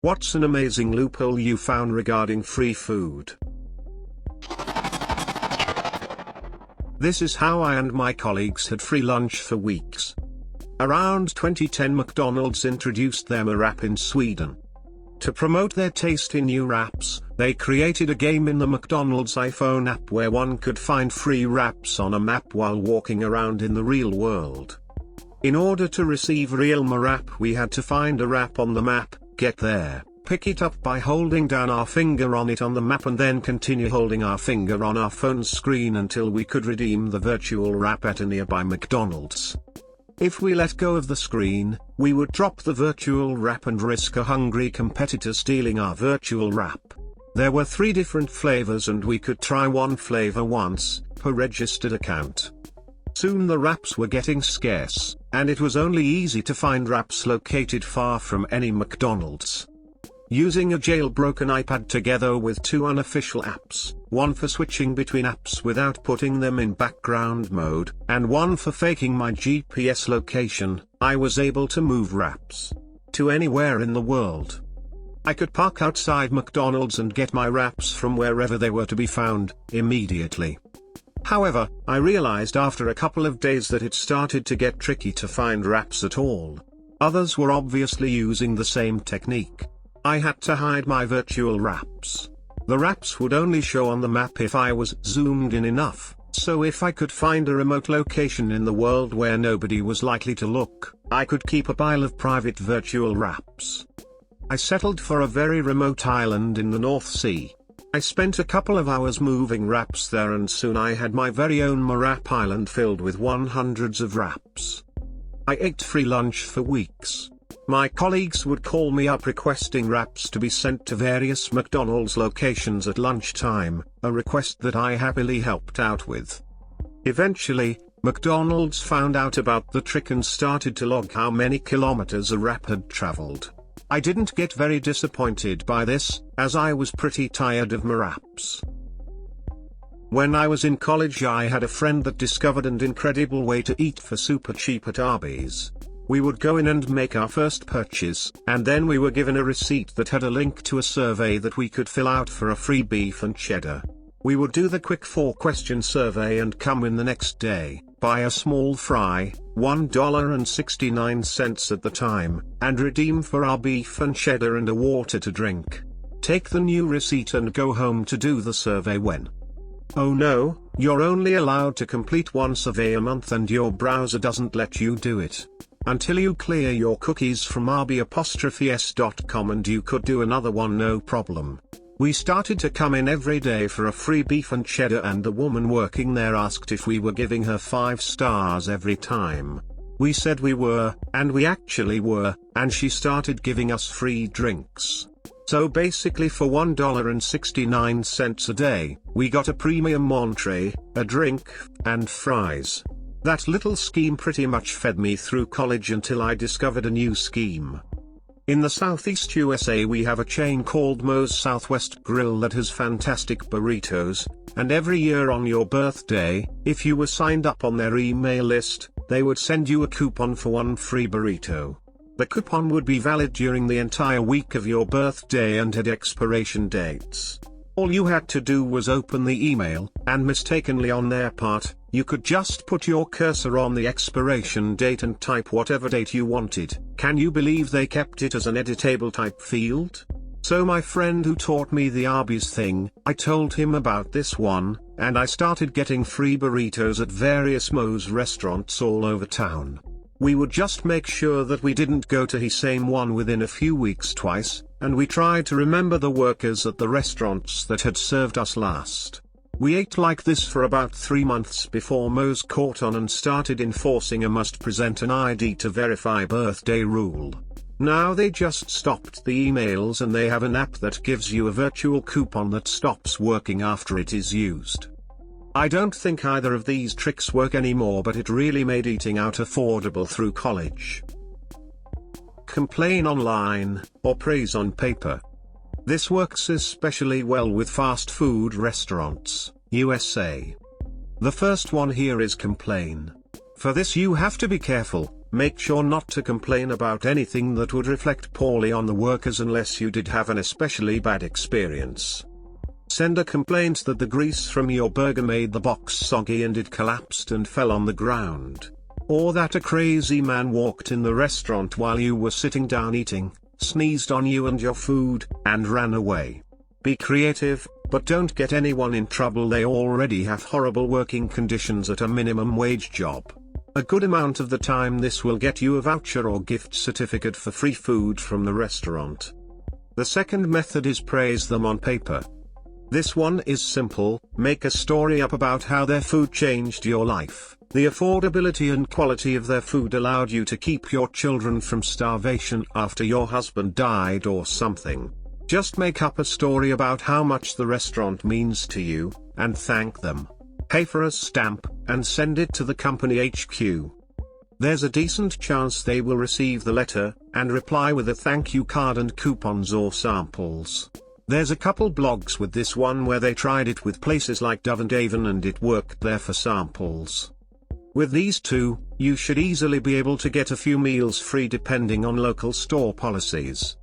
What's an amazing loophole you found regarding free food? This is how I and my colleagues had free lunch for weeks. Around 2010, McDonald's introduced them a wrap in Sweden. To promote their tasty new wraps, they created a game in the McDonald's iPhone app where one could find free wraps on a map while walking around in the real world. In order to receive real wrap, we had to find a wrap on the map, get there, pick it up by holding down our finger on it on the map, and then continue holding our finger on our phone screen until we could redeem the virtual wrap at a nearby McDonald's. If we let go of the screen, we would drop the virtual wrap and risk a hungry competitor stealing our virtual wrap. There were 3 different flavors and we could try one flavor once, per registered account. Soon the wraps were getting scarce, and it was only easy to find wraps located far from any McDonald's. Using a jailbroken iPad together with 2 unofficial apps, one for switching between apps without putting them in background mode, and one for faking my GPS location, I was able to move wraps to anywhere in the world. I could park outside McDonald's and get my wraps from wherever they were to be found, immediately. However, I realized after a couple of days that it started to get tricky to find wraps at all. Others were obviously using the same technique. I had to hide my virtual wraps. The wraps would only show on the map if I was zoomed in enough, so if I could find a remote location in the world where nobody was likely to look, I could keep a pile of private virtual wraps. I settled for a very remote island in the North Sea. I spent a couple of hours moving wraps there, and soon I had my very own wrap island filled with hundreds of wraps. I ate free lunch for weeks. My colleagues would call me up requesting wraps to be sent to various McDonald's locations at lunchtime, a request that I happily helped out with. Eventually, McDonald's found out about the trick and started to log how many kilometers a wrap had traveled. I didn't get very disappointed by this, as I was pretty tired of wraps. When I was in college, I had a friend that discovered an incredible way to eat for super cheap at Arby's. We would go in and make our first purchase, and then we were given a receipt that had a link to a survey that we could fill out for a free beef and cheddar. We would do the quick 4-question survey and come in the next day, buy a small fry, $1.69 at the time, and redeem for our beef and cheddar and a water to drink. Take the new receipt and go home to do the survey when. Oh no, you're only allowed to complete one survey a month and your browser doesn't let you do it. Until you clear your cookies from rb''s.com, and you could do another one no problem. We started to come in every day for a free beef and cheddar, and the woman working there asked if we were giving her 5 stars every time. We said we were, and we actually were, and she started giving us free drinks. So basically for $1.69 a day, we got a premium entree, a drink, and fries. That little scheme pretty much fed me through college until I discovered a new scheme. In the Southeast USA we have a chain called Moe's Southwest Grill that has fantastic burritos, and every year on your birthday, if you were signed up on their email list, they would send you a coupon for one free burrito. The coupon would be valid during the entire week of your birthday and had expiration dates. All you had to do was open the email, and mistakenly on their part, you could just put your cursor on the expiration date and type whatever date you wanted. Can you believe they kept it as an editable type field? So my friend who taught me the Arby's thing, I told him about this one, and I started getting free burritos at various Moe's restaurants all over town. We would just make sure that we didn't go to the same one within a few weeks twice, and we tried to remember the workers at the restaurants that had served us last. We ate like this for about 3 months before Moe's caught on and started enforcing a must present an ID to verify birthday rule. Now they just stopped the emails and they have an app that gives you a virtual coupon that stops working after it is used. I don't think either of these tricks work anymore, but it really made eating out affordable through college. Complain online, or praise on paper. This works especially well with fast food restaurants, USA. The first one here is complain. For this you have to be careful, make sure not to complain about anything that would reflect poorly on the workers unless you did have an especially bad experience. Send a complaint that the grease from your burger made the box soggy and it collapsed and fell on the ground. Or that a crazy man walked in the restaurant while you were sitting down eating, sneezed on you and your food, and ran away. Be creative, but don't get anyone in trouble. They already have horrible working conditions at a minimum wage job. A good amount of the time this will get you a voucher or gift certificate for free food from the restaurant. The second method is praise them on paper. This one is simple: make a story up about how their food changed your life. The affordability and quality of their food allowed you to keep your children from starvation after your husband died or something. Just make up a story about how much the restaurant means to you, and thank them. Pay for a stamp, and send it to the company HQ. There's a decent chance they will receive the letter, and reply with a thank you card and coupons or samples. There's a couple blogs with this one where they tried it with places like Dove and Avon and it worked there for samples. With these two, you should easily be able to get a few meals free depending on local store policies.